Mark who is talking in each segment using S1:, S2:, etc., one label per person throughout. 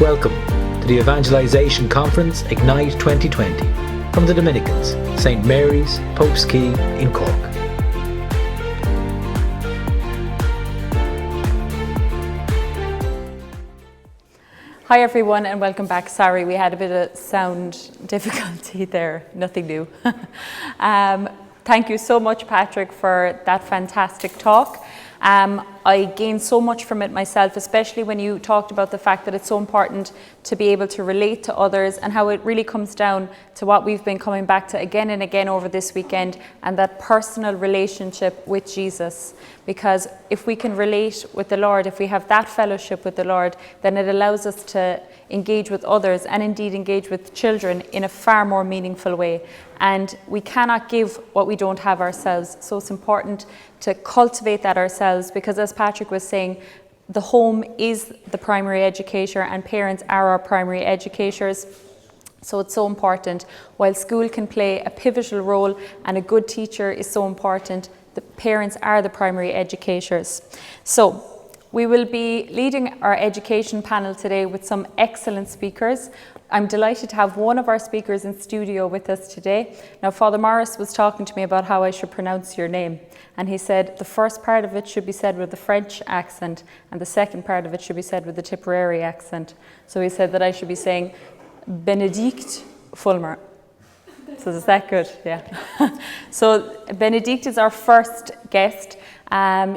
S1: Welcome to the Evangelization Conference Ignite 2020 from the Dominicans, St. Mary's, Pope's Quay in Cork.
S2: Hi everyone and welcome back. Sorry, we had a bit of sound difficulty there, nothing new. Thank you so much, Patrick, for that fantastic talk. I gained so much from it myself, especially when you talked about the fact that it's so important to be able to relate to others and how it really comes down to what we've been coming back to again and again over this weekend, and that personal relationship with Jesus. Because if we can relate with the Lord, if we have that fellowship with the Lord, then it allows us to engage with others and indeed engage with children in a far more meaningful way. And we cannot give what we don't have ourselves. So it's important to cultivate that ourselves, because as Patrick was saying, the home is the primary educator and parents are our primary educators. So it's so important. While school can play a pivotal role and a good teacher is so important, the parents are the primary educators. So we will be leading our education panel today with some excellent speakers. I'm delighted to have one of our speakers in studio with us today. Now, Father Morris was talking to me about how I should pronounce your name. And he said the first part of it should be said with the French accent and the second part of it should be said with the Tipperary accent. So he said that I should be saying Benedict Fulmer. So is that good? Yeah. So Benedict is our first guest.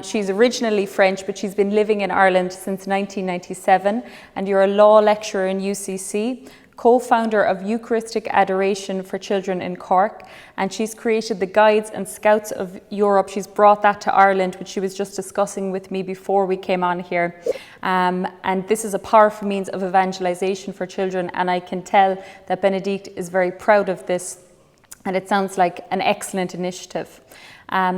S2: She's originally French, but she's been living in Ireland since 1997, and you're a law lecturer in UCC, co-founder of Eucharistic Adoration for Children in Cork, and she's created the Guides and Scouts of Europe. She's brought that to Ireland, which she was just discussing with me before we came on here. And this is a powerful means of evangelization for children, and I can tell that Benedict is very proud of this, and it sounds like an excellent initiative.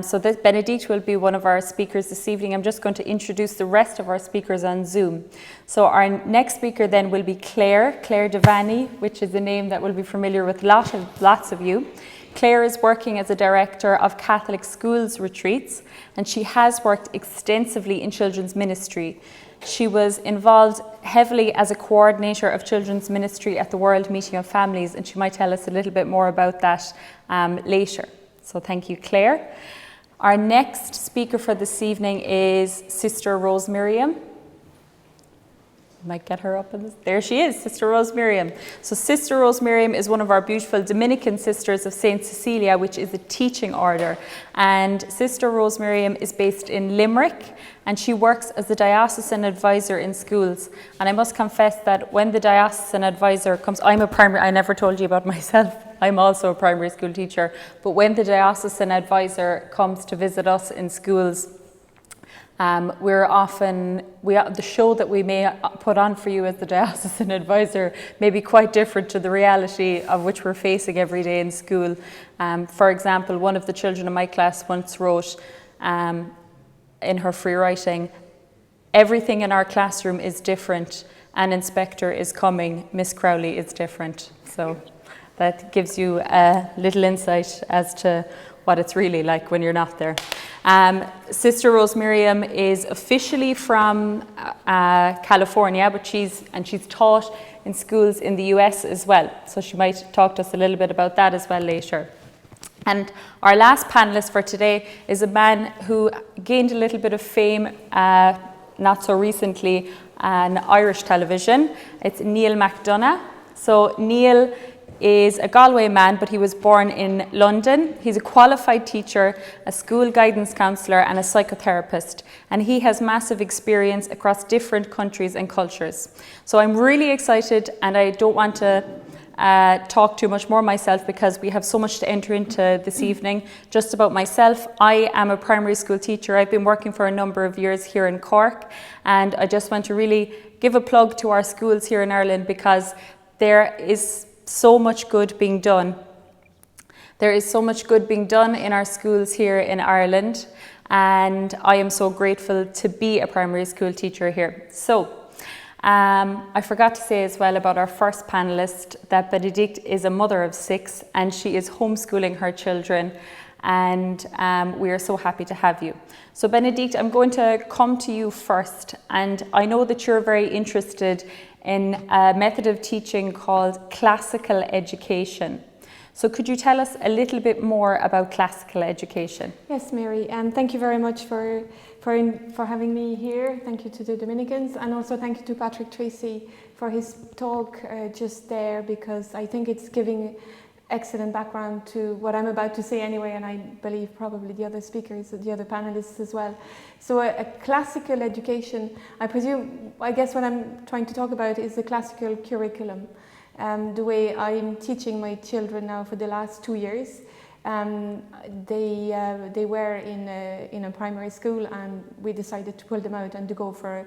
S2: So Benedict will be one of our speakers this evening. I'm just going to introduce the rest of our speakers on Zoom. So our next speaker then will be Claire Devaney, which is a name that will be familiar with lots of you. Claire is working as a director of Catholic schools retreats, and she has worked extensively in children's ministry. She was involved heavily as a coordinator of children's ministry at the World Meeting of Families, and she might tell us a little bit more about that later. So thank you, Claire. Our next speaker for this evening is Sister Rose Miriam. Might get her up in this. There she is, Sister Rose Miriam. So Sister Rose Miriam is one of our beautiful Dominican sisters of St. Cecilia, which is a teaching order. And Sister Rose Miriam is based in Limerick, and she works as the diocesan advisor in schools. And I must confess that when the diocesan advisor comes, I never told you about myself. I'm also a primary school teacher. But when the diocesan advisor comes to visit us in schools, the show that we may put on for you as the diocesan advisor may be quite different to the reality of which we're facing every day in school. For example, one of the children in my class once wrote in her free writing, "Everything in our classroom is different. An inspector is coming. Miss Crowley is different." So that gives you a little insight as to what it's really like when you're not there. Sister Rose Miriam is officially from California, but she's taught in schools in the US as well. So she might talk to us a little bit about that as well later. And our last panelist for today is a man who gained a little bit of fame not so recently on Irish television. It's Neil McDonough. So Neil is a Galway man, but he was born in London. He's a qualified teacher, a school guidance counsellor and a psychotherapist, and he has massive experience across different countries and cultures. So I'm really excited, and I don't want to talk too much more myself because we have so much to enter into this evening. Just about myself, I am a primary school teacher. I've been working for a number of years here in Cork, and I just want to really give a plug to our schools here in Ireland because there is so much good being done. There is so much good being done in our schools here in Ireland, and I am so grateful to be a primary school teacher here. So I forgot to say as well about our first panelist that Benedict is a mother of 6 and she is homeschooling her children, and we are so happy to have you. So Benedict, I'm going to come to you first, and I know that you're very interested in a method of teaching called classical education. So could you tell us a little bit more about classical education?
S3: Yes, Mary, and thank you very much for having me here. Thank you to the Dominicans, and also thank you to Patrick Tracy for his talk just there, because I think it's giving excellent background to what I'm about to say anyway, and I believe probably the other speakers, the other panelists as well. So a classical education, I guess what I'm trying to talk about is the classical curriculum. The way I'm teaching my children now for the last 2 years. They were in a primary school, and we decided to pull them out and to go for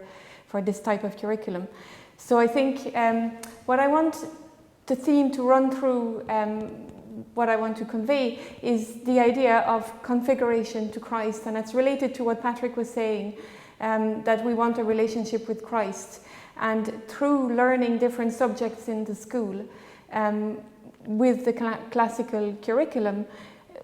S3: this type of curriculum. So I think what I want the theme to run through, what I want to convey is the idea of configuration to Christ, and it's related to what Patrick was saying, that we want a relationship with Christ. And through learning different subjects in the school, with the classical curriculum,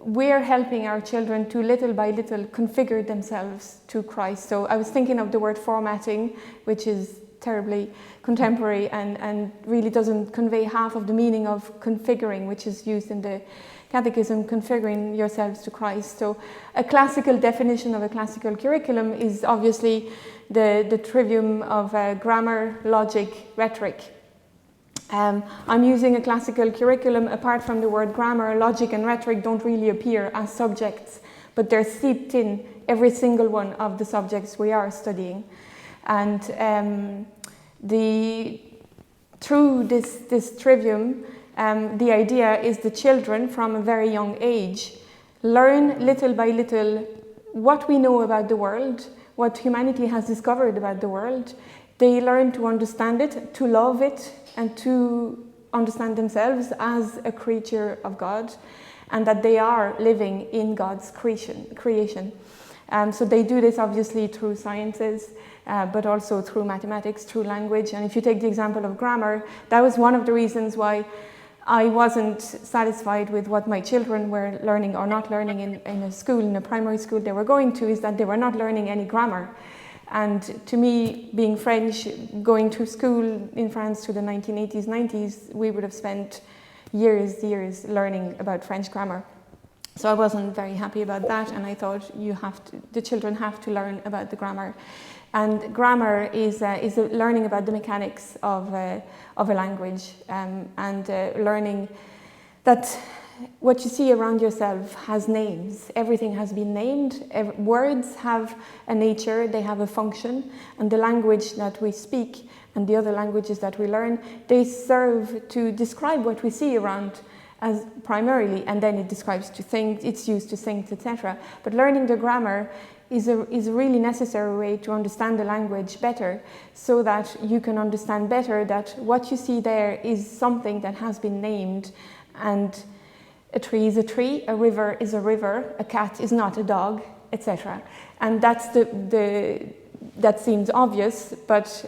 S3: we're helping our children to little by little configure themselves to Christ. So I was thinking of the word formatting, which is terribly contemporary and really doesn't convey half of the meaning of configuring, which is used in the Catechism, configuring yourselves to Christ. So a classical definition of a classical curriculum is obviously the trivium of grammar, logic, rhetoric. I'm using a classical curriculum. Apart from the word grammar, logic and rhetoric don't really appear as subjects, but they're seeped in every single one of the subjects we are studying. And through this trivium, the idea is the children from a very young age learn little by little what we know about the world, what humanity has discovered about the world. They learn to understand it, to love it, and to understand themselves as a creature of God, and that they are living in God's creation. So they do this obviously through sciences, but also through mathematics, through language. And if you take the example of grammar, that was one of the reasons why I wasn't satisfied with what my children were learning or not learning in a school, in a primary school they were going to, is that they were not learning any grammar. And to me, being French, going to school in France through the 1980s, 90s, we would have spent years learning about French grammar. So I wasn't very happy about that, and I thought the children have to learn about the grammar. And grammar is learning about the mechanics of a language, and learning that what you see around yourself has names. Everything has been named. Words have a nature, they have a function, and the language that we speak and the other languages that we learn, they serve to describe what we see around as primarily, and then it describes to things, it's used to things, etc. But learning the grammar is a really necessary way to understand the language better, so that you can understand better that what you see there is something that has been named, and a tree is a tree, a river is a river, a cat is not a dog, etc. And that's that seems obvious, but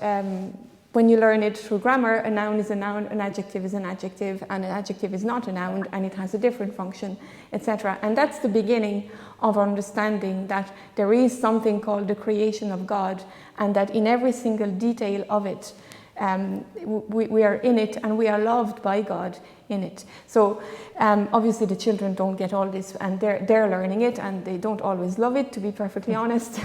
S3: when you learn it through grammar, a noun is a noun, an adjective is an adjective, and an adjective is not a noun, and it has a different function, etc. And that's the beginning of understanding that there is something called the creation of God, and that in every single detail of it, we are in it, and we are loved by God in it. So obviously the children don't get all this, and they're learning it, and they don't always love it, to be perfectly honest,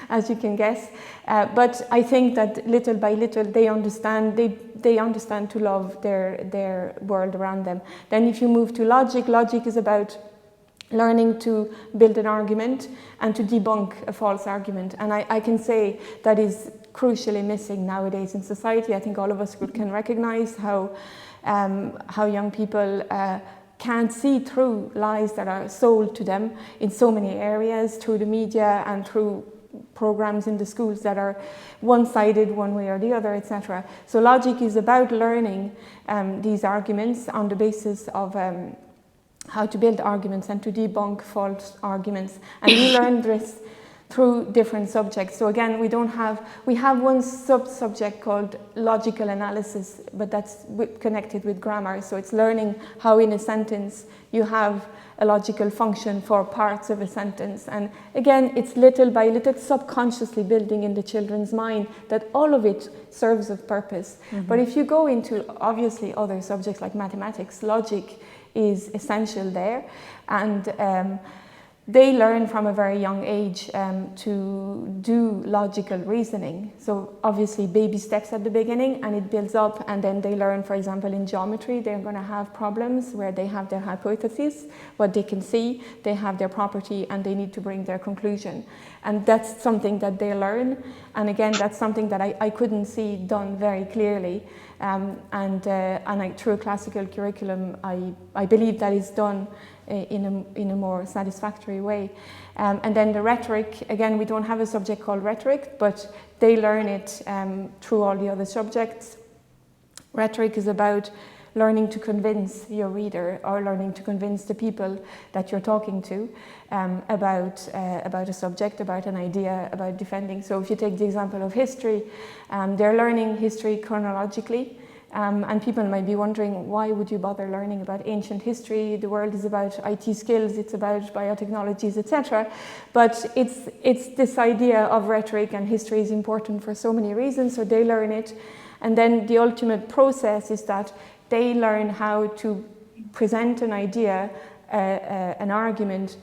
S3: as you can guess. But I think that little by little they understand to love their world around them. Then if you move to logic, logic is about learning to build an argument and to debunk a false argument. And I can say that is crucially missing nowadays in society. I think all of us can recognize how young people can't see through lies that are sold to them in so many areas, through the media and through programs in the schools that are one-sided one way or the other, etc. So logic is about learning these arguments on the basis of how to build arguments and to debunk false arguments. And we learn through different subjects. So again, we have one subject called logical analysis, but that's connected with grammar. So it's learning how in a sentence you have a logical function for parts of a sentence. And again, it's little by little subconsciously building in the children's mind that all of it serves a purpose. But if you go into obviously other subjects like mathematics, logic is essential there. And they learn from a very young age to do logical reasoning. So obviously baby steps at the beginning and it builds up, and then they learn, for example, in geometry, they're going to have problems where they have their hypothesis, what they can see, they have their property, and they need to bring their conclusion. And that's something that they learn. And again, that's something that I couldn't see done very clearly. Through a classical curriculum, I believe that is done in a more satisfactory way. And then the rhetoric, again, we don't have a subject called rhetoric, but they learn it through all the other subjects. Rhetoric is about learning to convince your reader or learning to convince the people that you're talking to about a subject, about an idea, about defending. So if you take the example of history, they're learning history chronologically. And people might be wondering, why would you bother learning about ancient history? The world is about IT skills, it's about biotechnologies, etc. But it's this idea of rhetoric, and history is important for so many reasons, so they learn it. And then the ultimate process is that they learn how to present an idea, an argument,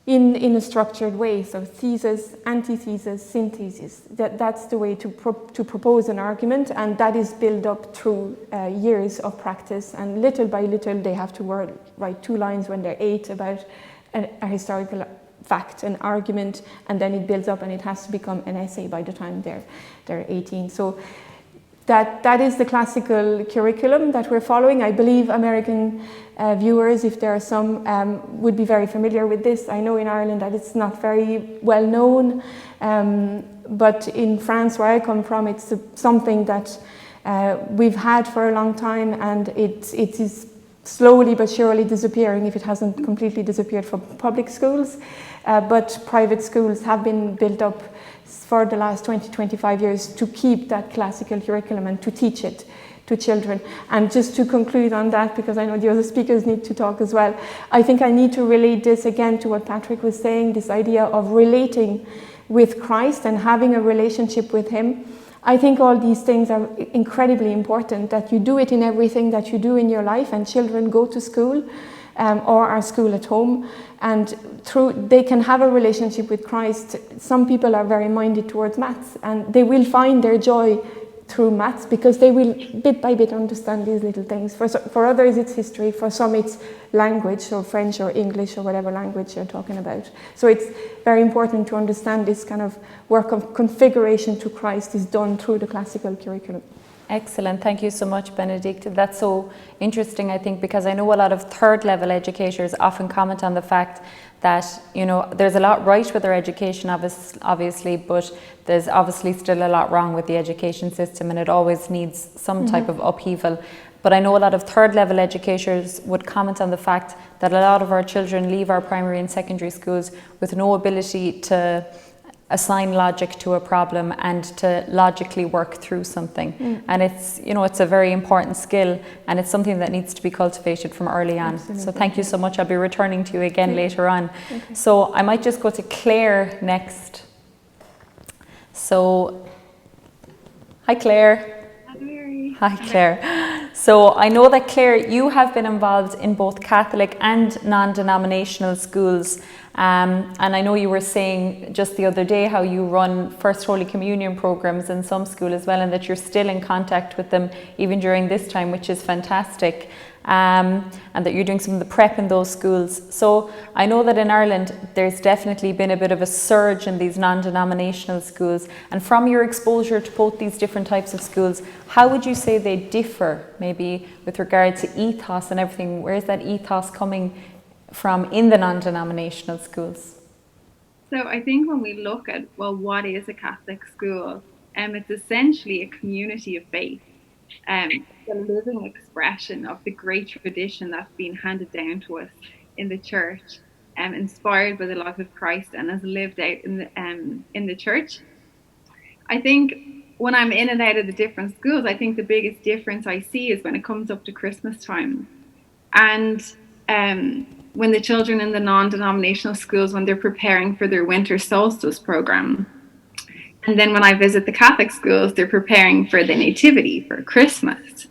S3: in a structured way. So thesis, antithesis, synthesis. That's the way to propose an argument, and that is built up through years of practice. And little by little, they have to write 2 lines when they're 8 about a historical fact, an argument, and then it builds up and it has to become an essay by the time they're 18. So that is the classical curriculum that we're following. I believe American viewers, if there are some, would be very familiar with this. I know in Ireland that it's not very well known, but in France, where I come from, it's something that we've had for a long time, and it is slowly but surely disappearing, if it hasn't completely disappeared from public schools. But private schools have been built up for the last 20-25 years to keep that classical curriculum and to teach it to children. And just to conclude on that, because I know the other speakers need to talk as well, I think I need to relate this again to what Patrick was saying, this idea of relating with Christ and having a relationship with him. I think all these things are incredibly important, that you do it in everything that you do in your life, and children go to school or are school at home, and they can have a relationship with Christ. Some people are very minded towards maths, and they will find their joy through maths because they will bit by bit understand these little things. For others it's history, for some it's language, or French or English or whatever language you're talking about. So it's very important to understand this kind of work of configuration to Christ is done through the classical curriculum.
S2: Excellent. Thank you so much, Benedicta. That's so interesting, I think, because I know a lot of third level educators often comment on the fact that, you know, there's a lot right with our education, obviously, but there's obviously still a lot wrong with the education system, and it always needs some type of upheaval. But I know a lot of third level educators would comment on the fact that a lot of our children leave our primary and secondary schools with no ability to assign logic to a problem and to logically work through something. And it's, you know, it's a very important skill, and it's something that needs to be cultivated from early on. Absolutely. So thank you so much. I'll be returning to you again later on. Okay. So I might just go to Claire next. So, hi Claire.
S4: Hi Mary.
S2: Hi Claire. So I know that Claire, you have been involved in both Catholic and non-denominational schools. And I know you were saying just the other day how you run First Holy Communion programs in some school as well, and that you're still in contact with them even during this time, which is fantastic. And that you're doing some of the prep in those schools. So I know that in Ireland there's definitely been a bit of a surge in these non-denominational schools. And from your exposure to both these different types of schools, how would you say they differ, maybe with regard to ethos and everything? Where is that ethos coming from in the non-denominational schools?
S4: So I think when we look at, well, what is a Catholic school? It's essentially a community of faith, the living expression of the great tradition that's been handed down to us in the church. inspired by the life of Christ and as lived out in the church. I think when I'm in and out of the different schools, I think the biggest difference I see is when it comes up to Christmas time. And when the children in the non-denominational schools, when they're preparing for their winter solstice program. And then when I visit the Catholic schools, they're preparing for the Nativity, for Christmas.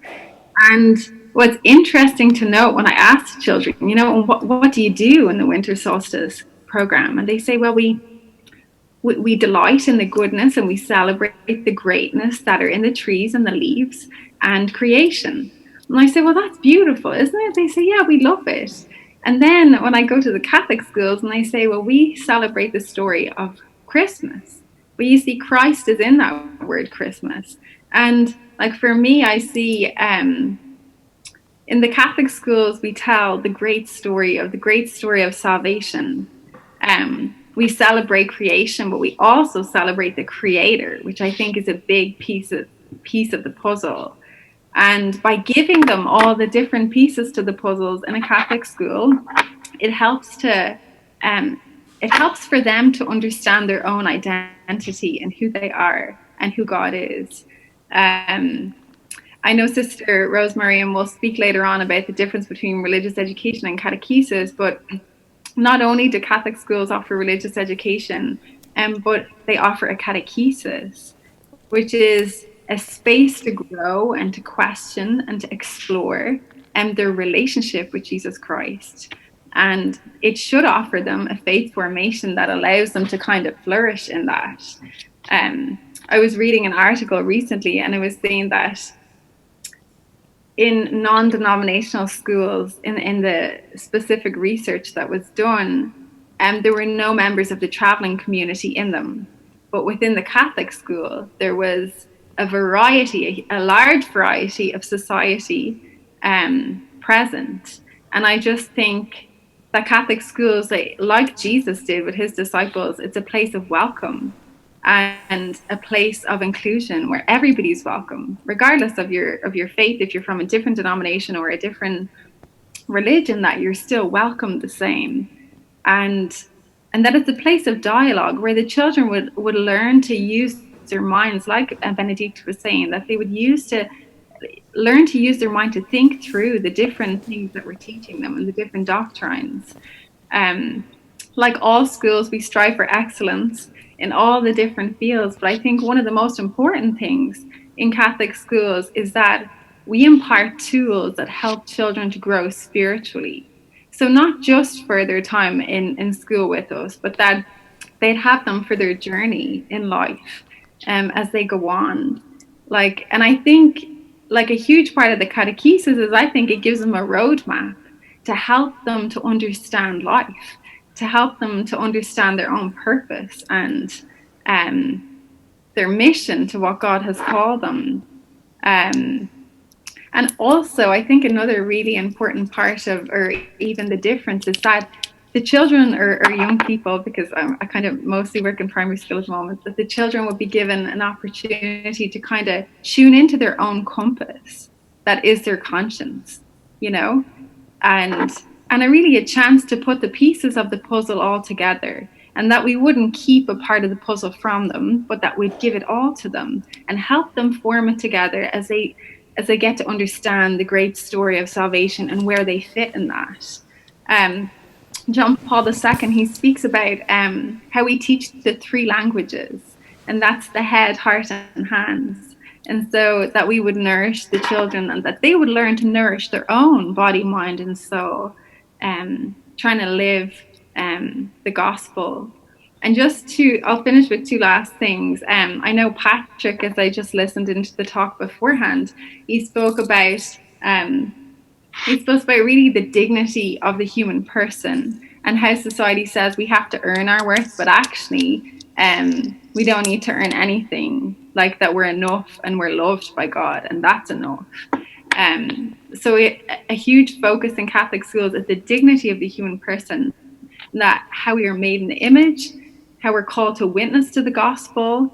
S4: And what's interesting to note when I ask the children, you know, what do you do in the winter solstice program? And they say, well, we delight in the goodness and we celebrate the greatness that are in the trees and the leaves and creation. And I say, well, that's beautiful, isn't it? They say, yeah, we love it. And then when I go to the Catholic schools and I say, well, we celebrate the story of Christmas. But you see, Christ is in that word Christmas. And like for me, I see in the Catholic schools, we tell the great story of salvation. We celebrate creation, but we also celebrate the Creator, which I think is a big piece of the puzzle. And by giving them all the different pieces to the puzzles in a Catholic school, it helps for them to understand their own identity and who they are and who God is. I know Sister Rose Miriam will speak later on about the difference between religious education and catechesis, but not only do Catholic schools offer religious education, but they offer a catechesis, which is a space to grow and to question and to explore their relationship with Jesus Christ. And it should offer them a faith formation that allows them to kind of flourish in that. I was reading an article recently and it was saying that in non-denominational schools, in the specific research that was done, there were no members of the traveling community in them. But within the Catholic school, there was a large variety of society present. And I just think that Catholic schools, like Jesus did with his disciples, it's a place of welcome and a place of inclusion where everybody's welcome, regardless of your faith. If you're from a different denomination or a different religion, that you're still welcome the same. And that it's a place of dialogue where the children would learn to use their minds, like Benedict was saying, that they would learn to use their mind to think through the different things that we're teaching them and the different doctrines. Like all schools, we strive for excellence in all the different fields, but I think one of the most important things in Catholic schools is that we impart tools that help children to grow spiritually. So not just for their time in school with us, but that they'd have them for their journey in life as they go on. And I think a huge part of the catechesis is I think it gives them a roadmap to help them to understand life, to help them to understand their own purpose and their mission to what God has called them. And also, I think another really important part of, or even the difference, is that the children or young people, because I kind of mostly work in primary school at the moment, that the children would be given an opportunity to kind of tune into their own compass, that is their conscience, you know, and really a chance to put the pieces of the puzzle all together, and that we wouldn't keep a part of the puzzle from them, but that we'd give it all to them and help them form it together as they get to understand the great story of salvation and where they fit in that. John Paul II, he speaks about how we teach the 3 languages, and that's the head, heart, and hands. And so that we would nourish the children and that they would learn to nourish their own body, mind, and soul, trying to live the gospel. And I'll finish with 2 last things. I know Patrick, as I just listened into the talk beforehand, he spoke about really the dignity of the human person and how society says we have to earn our worth, but actually we don't need to earn anything, like that we're enough and we're loved by God, and that's enough. So a huge focus in Catholic schools is the dignity of the human person, that how we are made in the image, how we're called to witness to the gospel,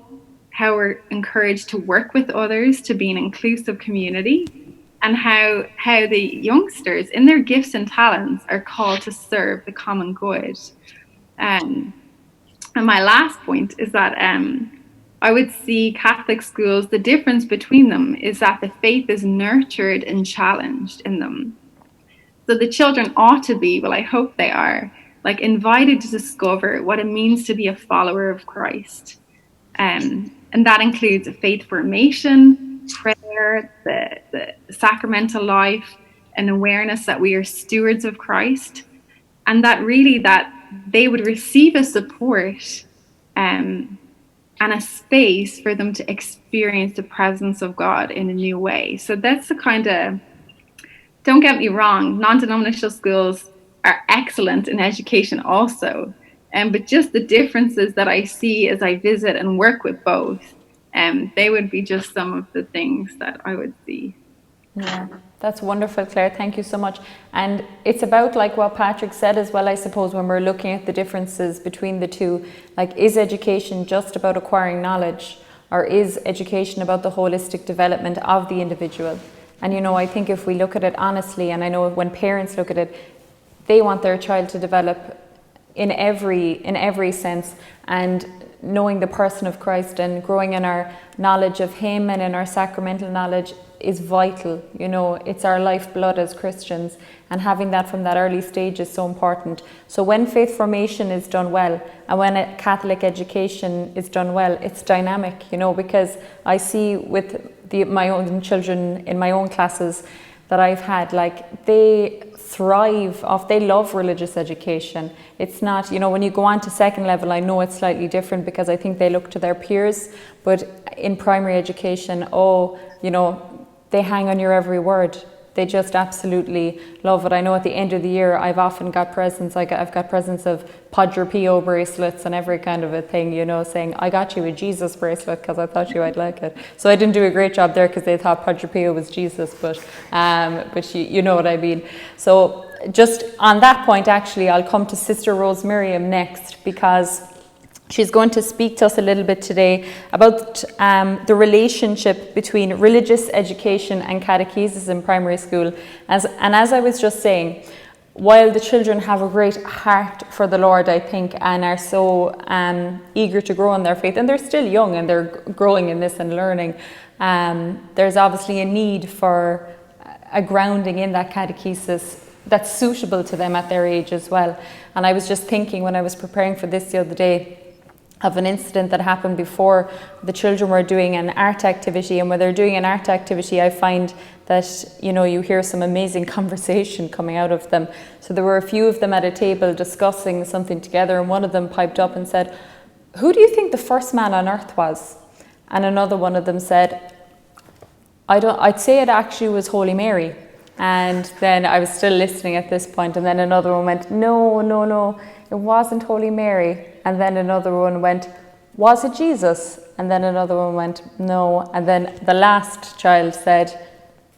S4: how we're encouraged to work with others, to be an inclusive community, and how the youngsters in their gifts and talents are called to serve the common good. And my last point is that I would see Catholic schools, the difference between them is that the faith is nurtured and challenged in them. So the children ought to be, well, I hope they are, like invited to discover what it means to be a follower of Christ. And that includes a faith formation, prayer, the sacramental life, an awareness that we are stewards of Christ, and that really that they would receive a support and a space for them to experience the presence of God in a new way. So that's the kind of, don't get me wrong, non-denominational schools are excellent in education also. But just the differences that I see as I visit and work with both, they would be just some of the things that I would see.
S2: Yeah, that's wonderful, Claire. Thank you so much. And it's about like what Patrick said as well, I suppose, when we're looking at the differences between the two. Like, is education just about acquiring knowledge, or is education about the holistic development of the individual? And, you know, I think if we look at it honestly, and I know when parents look at it, they want their child to develop in every sense, and knowing the person of Christ and growing in our knowledge of him and in our sacramental knowledge is vital. You know, it's our lifeblood as Christians, and having that from that early stage is so important. So when faith formation is done well, and when a Catholic education is done well, it's dynamic, you know, because I see with my own children in my own classes that I've had, like, they thrive off, they love religious education. It's not, you know, when you go on to second level, I know it's slightly different because I think they look to their peers, but in primary education, you know, they hang on your every word. They just absolutely love it. I know at the end of the year, I've often got presents. I've got presents of Padre Pio bracelets and every kind of a thing, you know, saying, I got you a Jesus bracelet because I thought you might like it. So I didn't do a great job there because they thought Padre Pio was Jesus, but you know what I mean. So just on that point, actually, I'll come to Sister Rose Miriam next, because she's going to speak to us a little bit today about the relationship between religious education and catechesis in primary school. As I was just saying, while the children have a great heart for the Lord, I think, and are so eager to grow in their faith, and they're still young and they're growing in this and learning, there's obviously a need for a grounding in that catechesis that's suitable to them at their age as well. And I was just thinking when I was preparing for this the other day of an incident that happened before the children were doing an art activity. And when they're doing an art activity, I find that, you know, you hear some amazing conversation coming out of them. So there were a few of them at a table discussing something together, and one of them piped up and said, who do you think the first man on earth was? And another one of them said, I'd say it actually was Holy Mary. And then I was still listening at this point, and then another one went, no, it wasn't Holy Mary. And then another one went, was it Jesus? And then another one went, no. And then the last child said,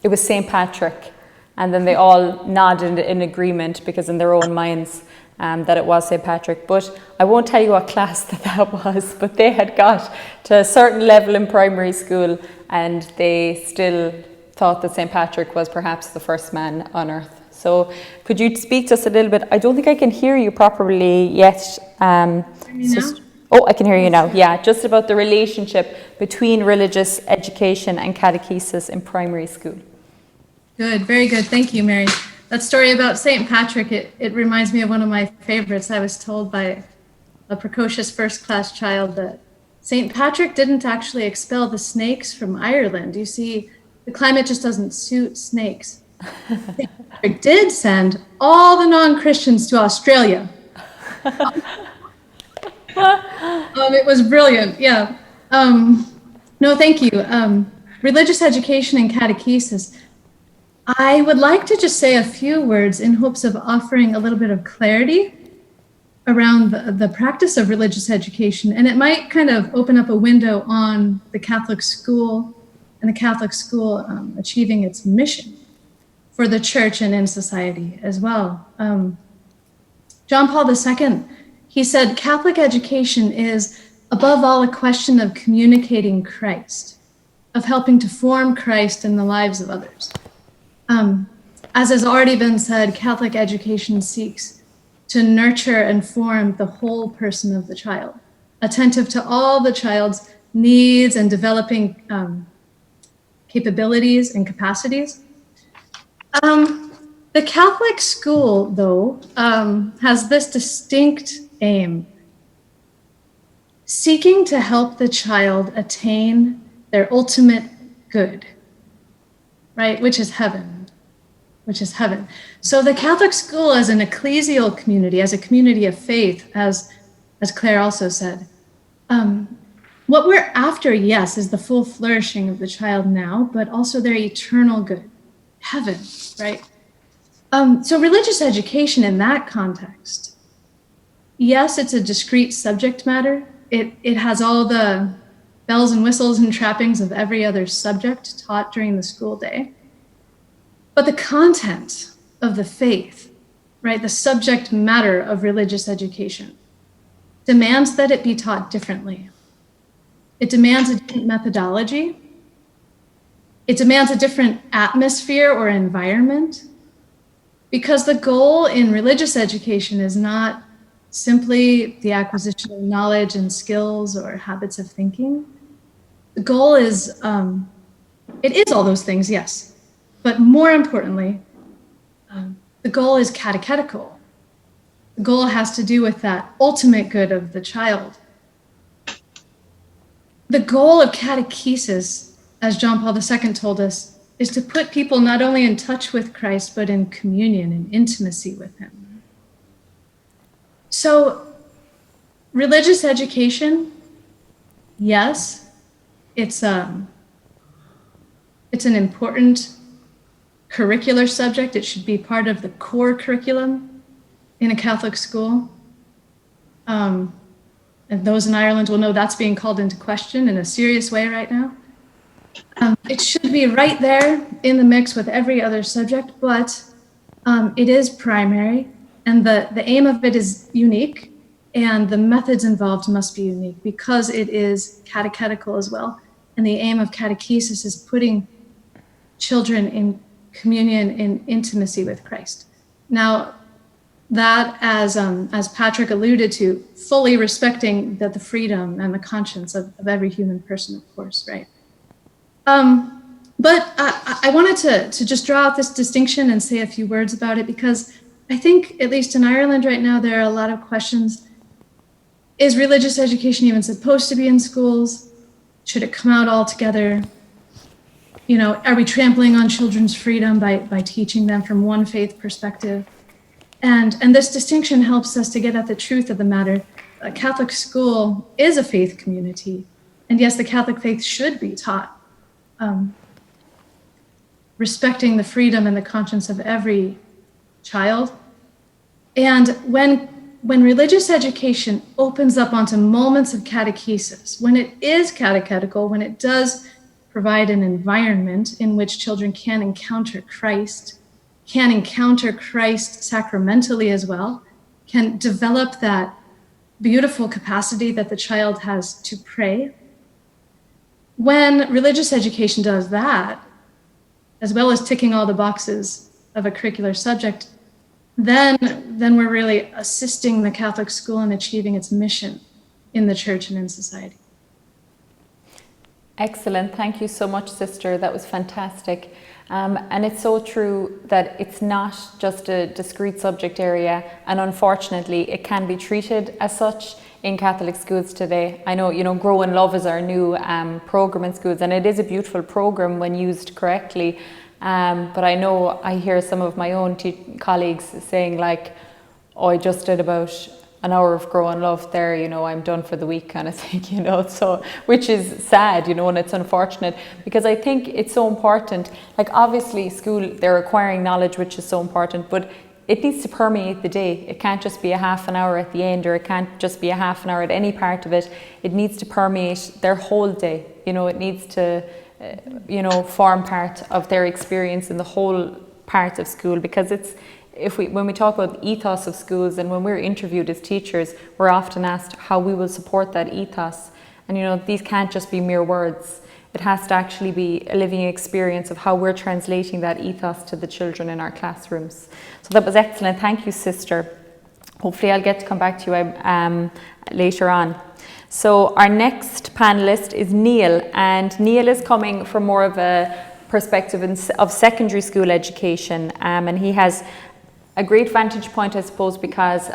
S2: it was St. Patrick. And then they all nodded in agreement, because in their own minds that it was St. Patrick. But I won't tell you what class that was, but they had got to a certain level in primary school, and they still thought that St. Patrick was perhaps the first man on earth. So could you speak to us a little bit? I don't think I can hear you properly yet. I can hear you now. Yeah, just about the relationship between religious education and catechesis in primary school.
S5: Good, very good. Thank you, Mary. That story about St. Patrick, it reminds me of one of my favorites. I was told by a precocious first-class child that St. Patrick didn't actually expel the snakes from Ireland. You see, the climate just doesn't suit snakes. St. Patrick did send all the non-Christians to Australia. It was brilliant, yeah. No, thank you. Religious education and catechesis. I would like to just say a few words in hopes of offering a little bit of clarity around the practice of religious education, and it might kind of open up a window on the Catholic school and the Catholic school achieving its mission for the church and in society as well. John Paul II, he said, Catholic education is above all a question of communicating Christ, of helping to form Christ in the lives of others. As has already been said, Catholic education seeks to nurture and form the whole person of the child, attentive to all the child's needs and developing capabilities and capacities. The Catholic school, though, has this distinct aim, seeking to help the child attain their ultimate good, right? Which is heaven, So the Catholic school as an ecclesial community, as a community of faith, as Claire also said, what we're after, yes, is the full flourishing of the child now, but also their eternal good, heaven, right? So religious education in that context, yes, it's a discrete subject matter. It has all the bells and whistles and trappings of every other subject taught during the school day. But the content of the faith, right, the subject matter of religious education, demands that it be taught differently. It demands a different methodology. It demands a different atmosphere or environment, because the goal in religious education is not simply the acquisition of knowledge and skills or habits of thinking. The goal is, it is all those things, yes, but more importantly, the goal is catechetical. The goal has to do with that ultimate good of the child. The goal of catechesis, as John Paul II told us, is to put people not only in touch with Christ, but in communion and intimacy with him. So religious education, yes, it's an important curricular subject. It should be part of the core curriculum in a Catholic school. And those in Ireland will know that's being called into question in a serious way right now. It should be right there in the mix with every other subject, but it is primary, and the aim of it is unique, and the methods involved must be unique because it is catechetical as well. And the aim of catechesis is putting children in communion, in intimacy with Christ. Now, that, as Patrick alluded to, fully respecting the freedom and the conscience of every human person, of course, right? But I wanted to just draw out this distinction and say a few words about it, because I think, at least in Ireland right now, there are a lot of questions. Is religious education even supposed to be in schools? Should it come out altogether? You know, are we trampling on children's freedom by teaching them from one faith perspective? And this distinction helps us to get at the truth of the matter. A Catholic school is a faith community. And yes, the Catholic faith should be taught, respecting the freedom and the conscience of every child. And when religious education opens up onto moments of catechesis, when it is catechetical, when it does provide an environment in which children can encounter Christ sacramentally as well, can develop that beautiful capacity that the child has to pray. When religious education does that, as well as ticking all the boxes of a curricular subject, then we're really assisting the Catholic school in achieving its mission in the church and in society.
S2: Excellent. Thank you so much, sister. That was fantastic. And it's so true that it's not just a discrete subject area, and unfortunately it can be treated as such in Catholic schools today. I know, Grow and Love is our new program in schools, and it is a beautiful program when used correctly. But I know I hear some of my own colleagues saying like, oh, I just did about an hour of Grow and Love there, I'm done for the week kind of thing, so, which is sad, and it's unfortunate, because I think it's so important. Like, obviously school, they're acquiring knowledge, which is so important, but it needs to permeate the day. It can't just be a half an hour at the end, or it can't just be a half an hour at any part of it. It needs to permeate their whole day. It needs to, form part of their experience in the whole part of school, because when we talk about the ethos of schools, and when we're interviewed as teachers, we're often asked how we will support that ethos. And these can't just be mere words. It has to actually be a living experience of how we're translating that ethos to the children in our classrooms. So that was excellent. Thank you, sister. Hopefully I'll get to come back to you later on. So our next panelist is Neil, and Neil is coming from more of a perspective of secondary school education, and he has a great vantage point, I suppose, because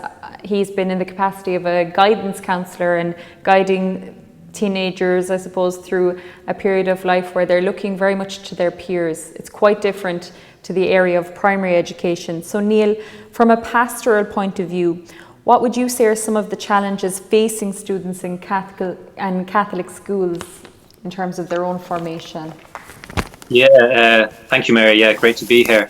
S2: he's been in the capacity of a guidance counsellor and guiding teenagers, I suppose, through a period of life where they're looking very much to their peers. It's quite different to the area of primary education. So Neil, from a pastoral point of view, what would you say are some of the challenges facing students in Catholic schools in terms of their own formation?
S6: Yeah, thank you, Mary. Yeah, great to be here.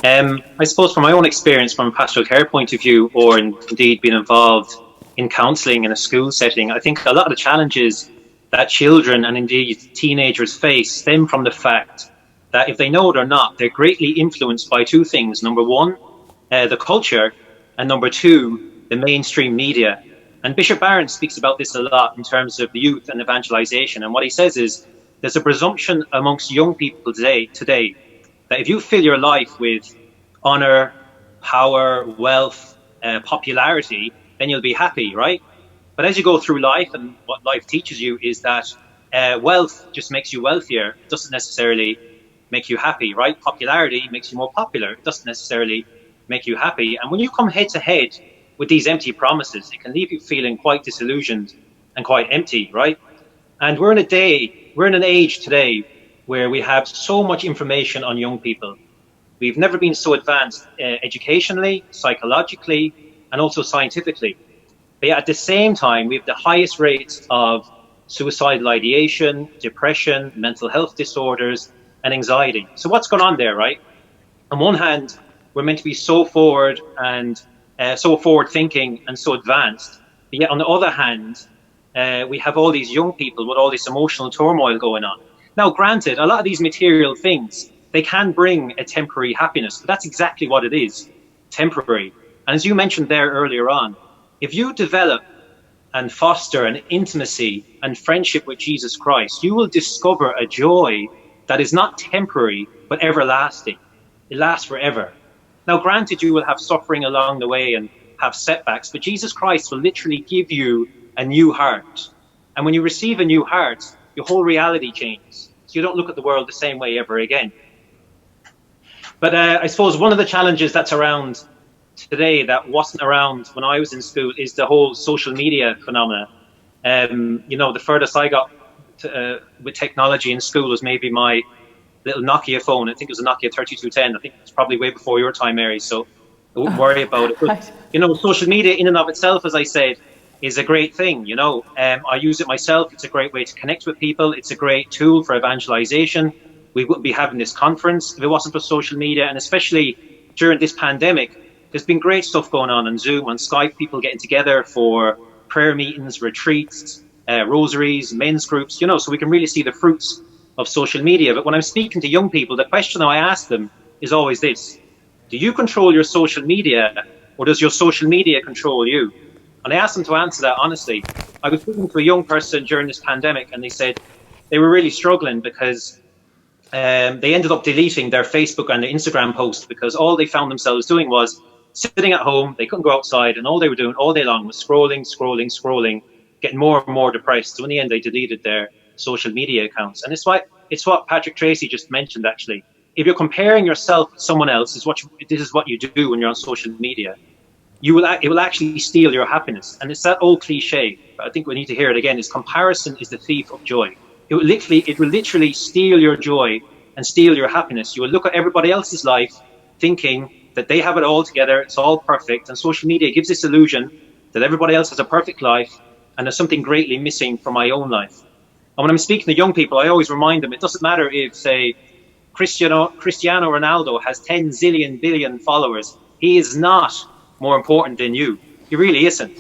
S6: I suppose from my own experience, from a pastoral care point of view, or indeed being involved in counselling in a school setting, I think a lot of the challenges that children and indeed teenagers face stem from the fact that, if they know it or not, they're greatly influenced by two things. Number one, the culture, and number two, the mainstream media. And Bishop Barron speaks about this a lot in terms of youth and evangelization. And what he says is, there's a presumption amongst young people today that if you fill your life with honor, power, wealth, popularity, then you'll be happy, right? But as you go through life, and what life teaches you is that wealth just makes you wealthier. It doesn't necessarily make you happy, right? Popularity makes you more popular. It doesn't necessarily make you happy. And when you come head to head with these empty promises, it can leave you feeling quite disillusioned and quite empty, right? And we're in an age today where we have so much information on young people. We've never been so advanced educationally, psychologically, and also scientifically. But yet at the same time, we have the highest rates of suicidal ideation, depression, mental health disorders, and anxiety. So what's going on there, right? On one hand, we're meant to be so forward and so forward thinking and so advanced. But yet on the other hand, we have all these young people with all this emotional turmoil going on. Now, granted, a lot of these material things, they can bring a temporary happiness, but that's exactly what it is, temporary. And as you mentioned there earlier on, if you develop and foster an intimacy and friendship with Jesus Christ, you will discover a joy that is not temporary, but everlasting. It lasts forever. Now, granted, you will have suffering along the way and have setbacks, but Jesus Christ will literally give you a new heart. And when you receive a new heart, your whole reality changes. So you don't look at the world the same way ever again. But I suppose one of the challenges that's around today that wasn't around when I was in school is the whole social media phenomena. The furthest I got with technology in school was maybe my little Nokia phone. I think it was a Nokia 3210. I think it's probably way before your time, Mary, so I wouldn't worry about it. But, social media in and of itself, as I said, is a great thing. I use it myself. It's a great way to connect with people. It's a great tool for evangelization. We wouldn't be having this conference if it wasn't for social media. And especially during this pandemic, there's been great stuff going on Zoom, on Skype, people getting together for prayer meetings, retreats, rosaries, men's groups, so we can really see the fruits of social media. But when I'm speaking to young people, the question I ask them is always this: do you control your social media, or does your social media control you? And I asked them to answer that honestly. I was speaking to a young person during this pandemic, and they said they were really struggling because they ended up deleting their Facebook and their Instagram posts because all they found themselves doing was sitting at home. They couldn't go outside, and all they were doing all day long was scrolling, getting more and more depressed. So in the end, they deleted their social media accounts. And it's what Patrick Tracy just mentioned, actually. If you're comparing yourself with someone else, this is what you do when you're on social media. It will actually steal your happiness. And it's that old cliche, but I think we need to hear it again, is comparison is the thief of joy. It will literally steal your joy and steal your happiness. You will look at everybody else's life thinking that they have it all together, it's all perfect, and social media gives this illusion that everybody else has a perfect life and there's something greatly missing from my own life. And when I'm speaking to young people, I always remind them, it doesn't matter if, say, Cristiano Ronaldo has 10 zillion billion followers. He is not more important than you. He really isn't.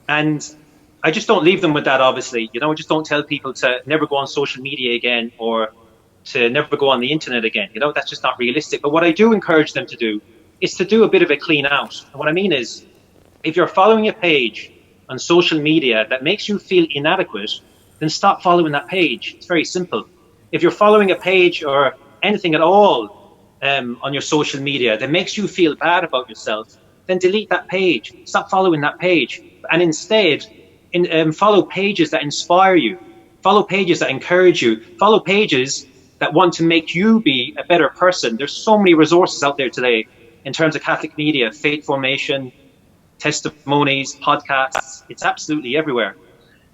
S6: And I just don't leave them with that, obviously. I just don't tell people to never go on social media again or to never go on the internet again. That's just not realistic. But what I do encourage them to do is to do a bit of a clean out. And what I mean is, if you're following a page on social media that makes you feel inadequate, then stop following that page. It's very simple. if you're following a page or anything at all on your social media that makes you feel bad about yourself, then delete that page. Stop following that page, and instead follow pages that inspire you, follow pages that encourage you, follow pages that want to make you be a better person. There's so many resources out there today in terms of Catholic media, faith formation, testimonies, podcasts. It's absolutely everywhere.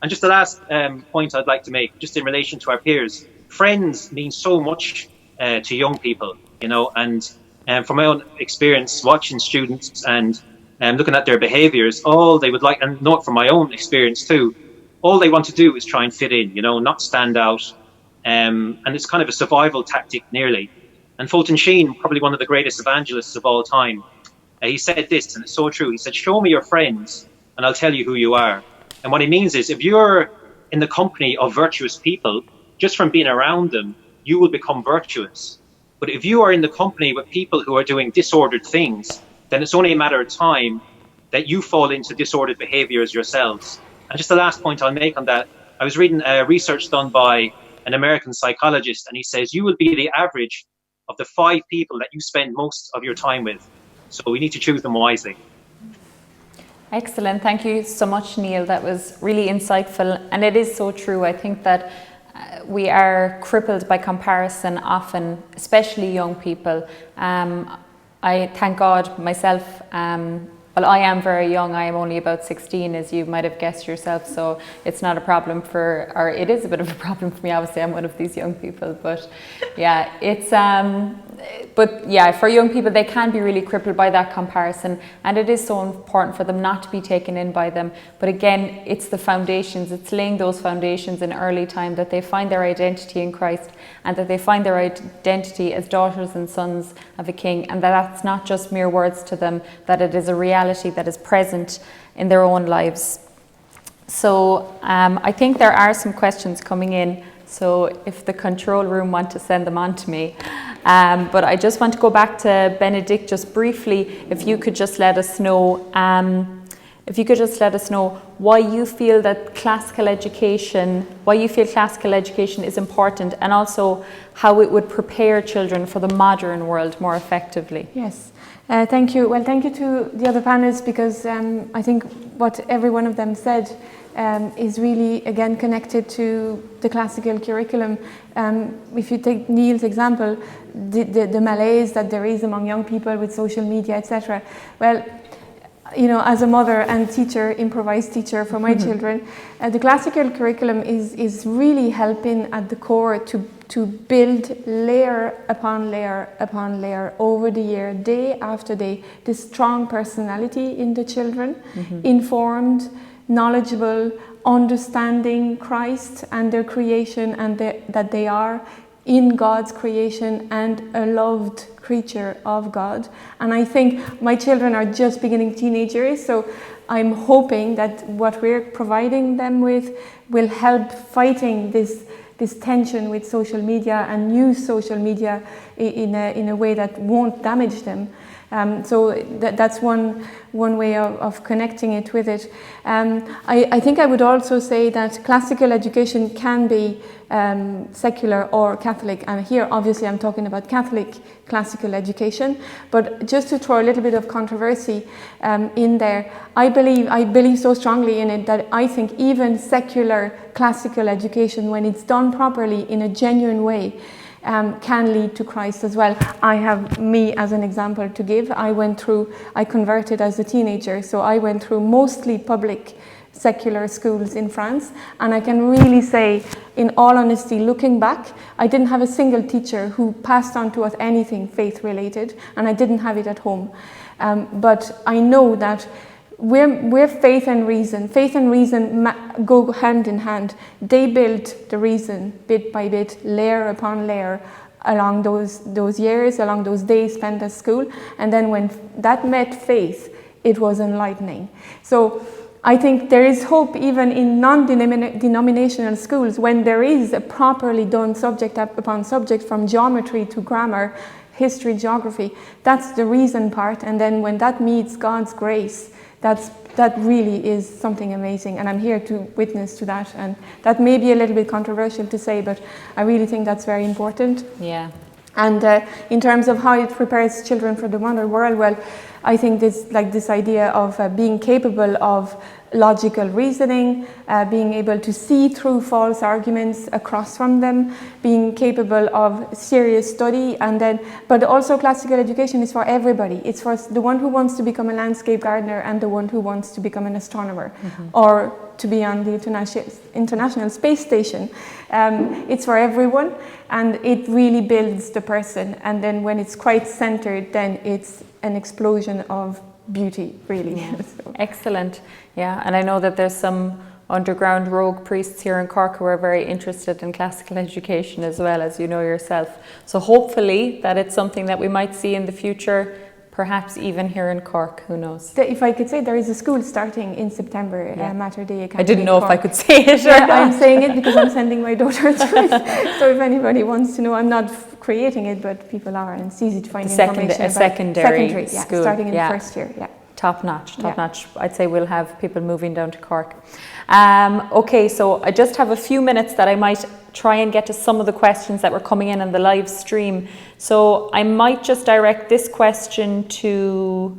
S6: And just the last point I'd like to make, just in relation to our peers, friends mean so much to young people, you know, and from my own experience watching students and looking at their behaviours, all they would like, and not from my own experience too, all they want to do is try and fit in, you know, not stand out. And it's kind of a survival tactic nearly. And Fulton Sheen, probably one of the greatest evangelists of all time, he said this, and it's so true. He said, show me your friends and I'll tell you who you are. And what he means is, if you're in the company of virtuous people, just from being around them, you will become virtuous. But if you are in the company with people who are doing disordered things, then it's only a matter of time that you fall into disordered behaviors yourselves. And just the last point I'll make on that, I was reading research done by an American psychologist, and he says you will be the average of the 5 people that you spend most of your time with. So we need to choose them wisely.
S2: Excellent. Thank you so much, Neil. That was really insightful. And it is so true. I think that we are crippled by comparison often, especially young people. I thank God myself, well, I am very young. I am only about 16, as you might have guessed yourself. So it's not a problem for, or it is a bit of a problem for me. Obviously, I'm one of these young people. But yeah, it's, but yeah, for young people, they can be really crippled by that comparison. And it is so important for them not to be taken in by them. But again, it's the foundations. It's laying those foundations in early time, that they find their identity in Christ, and that they find their identity as daughters and sons of a king. And that's not just mere words to them, that it is a reality that is present in their own lives. So I think there are some questions coming in. So if the control room want to send them on to me. But I just want to go back to Benedict just briefly. If you could just let us know, why you feel that classical education, is important, and also how it would prepare children for the modern world more effectively.
S3: Yes. Thank you. Well, thank you to the other panelists, because I think what every one of them said is really, again, connected to the classical curriculum. If you take Neil's example, the malaise that there is among young people with social media, etc. Well, you know, as a mother and teacher, improvised teacher for my children, the classical curriculum is really helping at the core to build layer upon layer upon layer over the year, day after day, this strong personality in the children, informed, knowledgeable, understanding Christ and their creation, and that they are in God's creation and a loved creature of God. And I think my children are just beginning teenagers, so I'm hoping that what we're providing them with will help fighting this tension with social media, and use social media in a way that won't damage them. So that's one way of connecting it with it. I think I would also say that classical education can be secular or Catholic, and here obviously I'm talking about Catholic classical education. But just to throw a little bit of controversy in there, I believe so strongly in it that I think even secular classical education, when it's done properly in a genuine way, can lead to Christ as well. I have me as an example to give. I converted as a teenager, so I went through mostly public secular schools in France, and I can really say, in all honesty, looking back, I didn't have a single teacher who passed on to us anything faith related, and I didn't have it at home. But I know that where faith and reason go hand in hand. They build the reason bit by bit, layer upon layer, along those years, along those days spent at school. And then when that met faith, it was enlightening. So I think there is hope even in non-denominational schools, when there is a properly done subject upon subject, from geometry to grammar, history, geography. That's the reason part. And then when that meets God's grace, that's that really is something amazing, and I'm here to witness to that. And that may be a little bit controversial to say, but I really think that's very important.
S2: Yeah.
S3: And in terms of how it prepares children for the modern world, well, I think this idea of being capable of logical reasoning, being able to see through false arguments across from them, being capable of serious study, but also classical education is for everybody. It's for the one who wants to become a landscape gardener and the one who wants to become an astronomer, or to be on the International Space Station. It's for everyone, and it really builds the person. And then when it's quite centered, then it's an explosion of beauty, really.
S2: Yeah. So. Excellent. Yeah, and I know that there's some underground rogue priests here in Cork who are very interested in classical education as well, as you know yourself. So hopefully that it's something that we might see in the future, perhaps even here in Cork, who knows.
S3: If I could say, there is a school starting in September, Mater Dei Academy.
S2: I didn't know if I could say it or not.
S3: I'm saying it because I'm sending my daughter through it. So if anybody wants to know, I'm not creating it, but people are, and it's easy to find information about
S2: secondary school.
S3: Starting in the first year,
S2: Top notch. I'd say we'll have people moving down to Cork. Okay, so I just have a few minutes that I might try and get to some of the questions that were coming in on the live stream. So I might just direct this question to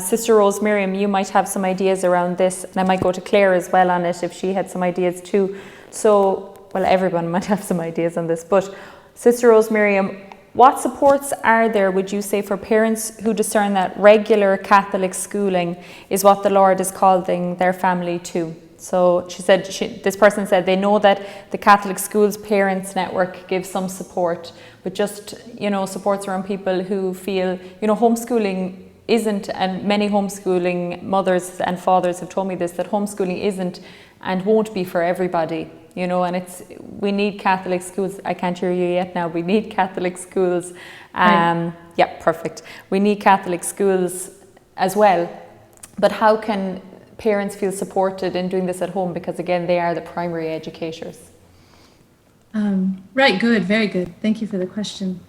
S2: Sister Rose. Miriam, you might have some ideas around this, and I might go to Claire as well on it if she had some ideas too. So, well, everyone might have some ideas on this, but Sister Rose, Miriam, what supports are there, would you say, for parents who discern that regular Catholic schooling is what the Lord is calling their family to? So she said, this person said they know that the Catholic Schools Parents Network gives some support, but just, supports around people who feel, homeschooling isn't, and many homeschooling mothers and fathers have told me this, that homeschooling isn't and won't be for everybody. And we need Catholic schools. I can't hear you yet now. We need Catholic schools. Yeah, perfect. We need Catholic schools as well. But how can parents feel supported in doing this at home? Because again, they are the primary educators.
S5: Right, good, very good. Thank you for the question.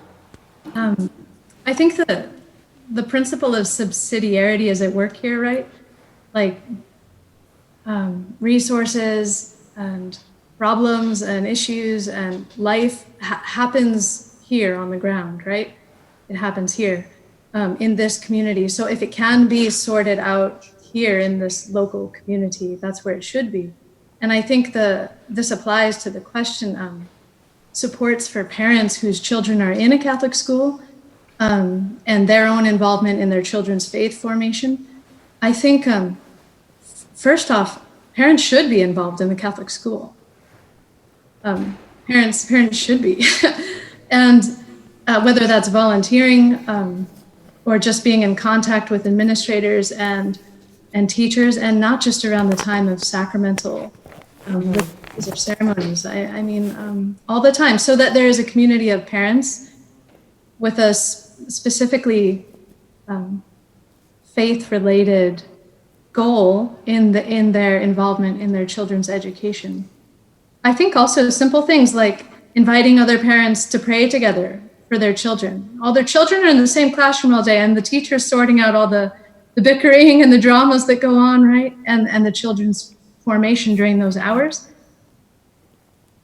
S5: I think that the principle of subsidiarity is at work here, right? Like resources and problems and issues and life happens here on the ground, right? It happens here in this community. So if it can be sorted out here in this local community, that's where it should be. And I think this applies to the question, supports for parents whose children are in a Catholic school and their own involvement in their children's faith formation. I think, first off, parents should be involved in the Catholic school. Parents should be. And whether that's volunteering or just being in contact with administrators and teachers, and not just around the time of sacramental or ceremonies. I mean, all the time, so that there is a community of parents with a specifically faith-related goal in their involvement in their children's education. I think also simple things like inviting other parents to pray together for their children. All their children are in the same classroom all day, and the teacher's sorting out all the bickering and the dramas that go on, right? And the children's formation during those hours.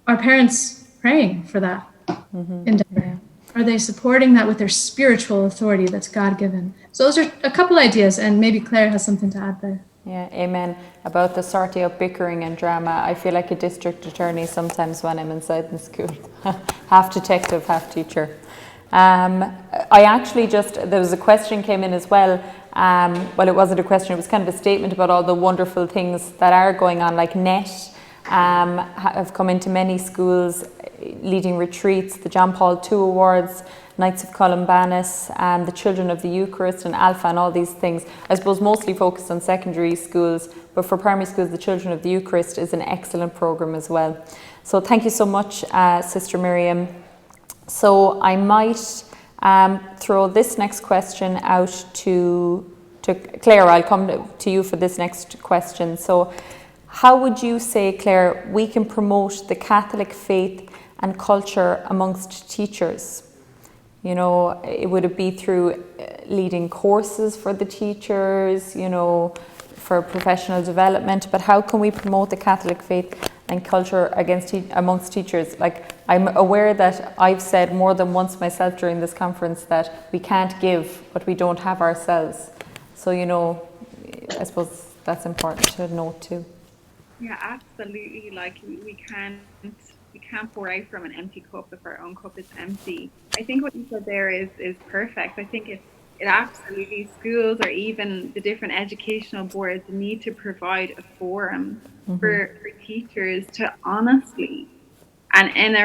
S5: Are parents praying for that endeavor? Are they supporting that with their spiritual authority that's God-given? So those are a couple ideas, and maybe Claire has something to add there.
S2: Yeah, amen. About the sorting out bickering and drama, I feel like a district attorney sometimes when I'm inside the school. Half detective, half teacher. I actually there was a question came in as well. Well, it wasn't a question, it was kind of a statement about all the wonderful things that are going on, like NET have come into many schools, leading retreats, the John Paul II Awards, Knights of Columbanus, the Children of the Eucharist and Alpha and all these things. I suppose mostly focused on secondary schools, but for primary schools, the Children of the Eucharist is an excellent program as well. So thank you so much, Sister Miriam. So I might throw this next question out to Claire. I'll come to you for this next question. So how would you say, Claire, we can promote the Catholic faith and culture amongst teachers? Would it be through leading courses for the teachers, for professional development, but how can we promote the Catholic faith and culture amongst teachers? Like, I'm aware that I've said more than once myself during this conference that we can't give what we don't have ourselves. So, you know, I suppose that's important to note too.
S4: Yeah, absolutely. Like, we can't pour out from an empty cup if our own cup is empty. I think what you said there is perfect. I think it absolutely, schools or even the different educational boards need to provide a forum for teachers to honestly, and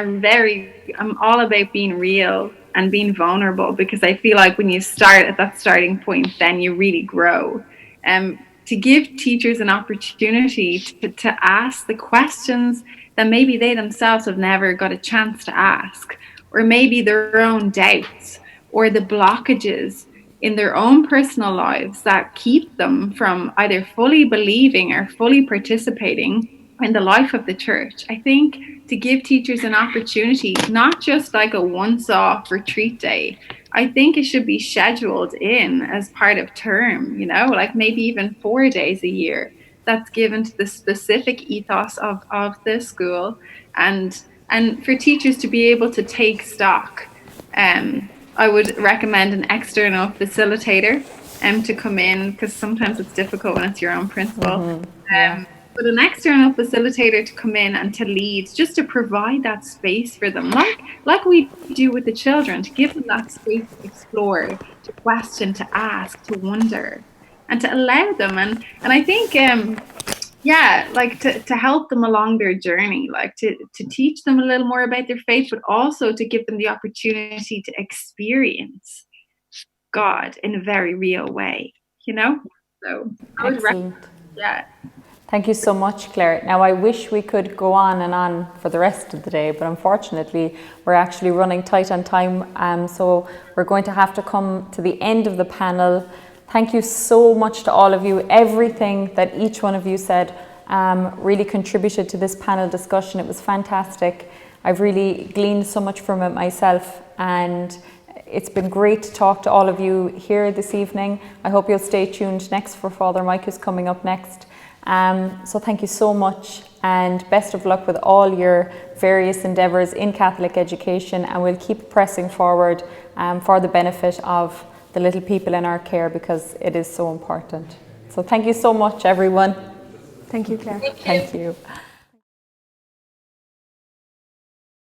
S4: I'm all about being real and being vulnerable, because I feel like when you start at that starting point, then you really grow. To give teachers an opportunity to ask the questions that maybe they themselves have never got a chance to ask, or maybe their own doubts or the blockages in their own personal lives that keep them from either fully believing or fully participating in the life of the church. I think to give teachers an opportunity, not just like a once-off retreat day, I think it should be scheduled in as part of term, you know, like maybe even 4 days a year that's given to the specific ethos of the school, and for teachers to be able to take stock. I would recommend an external facilitator to come in, because sometimes it's difficult when it's your own principal. But an external facilitator to come in and to lead, just to provide that space for them, like we do with the children, to give them that space to explore, to question, to ask, to wonder, and to allow them. And I think, like to help them along their journey, like to teach them a little more about their faith, but also to give them the opportunity to experience God in a very real way, you know? So I would recommend,
S2: Thank you so much, Claire. Now, I wish we could go on and on for the rest of the day, but unfortunately, we're actually running tight on time. So we're going to have to come to the end of the panel. Thank you so much to all of you. Everything that each one of you said really contributed to this panel discussion. It was fantastic. I've really gleaned so much from it myself, and it's been great to talk to all of you here this evening. I hope you'll stay tuned next for Father Mike, who's coming up next. So thank you so much, and best of luck with all your various endeavours in Catholic education, and we'll keep pressing forward for the benefit of the little people in our care, because it is so important. So thank you so much, everyone.
S3: Thank you, Claire.
S2: Thank you.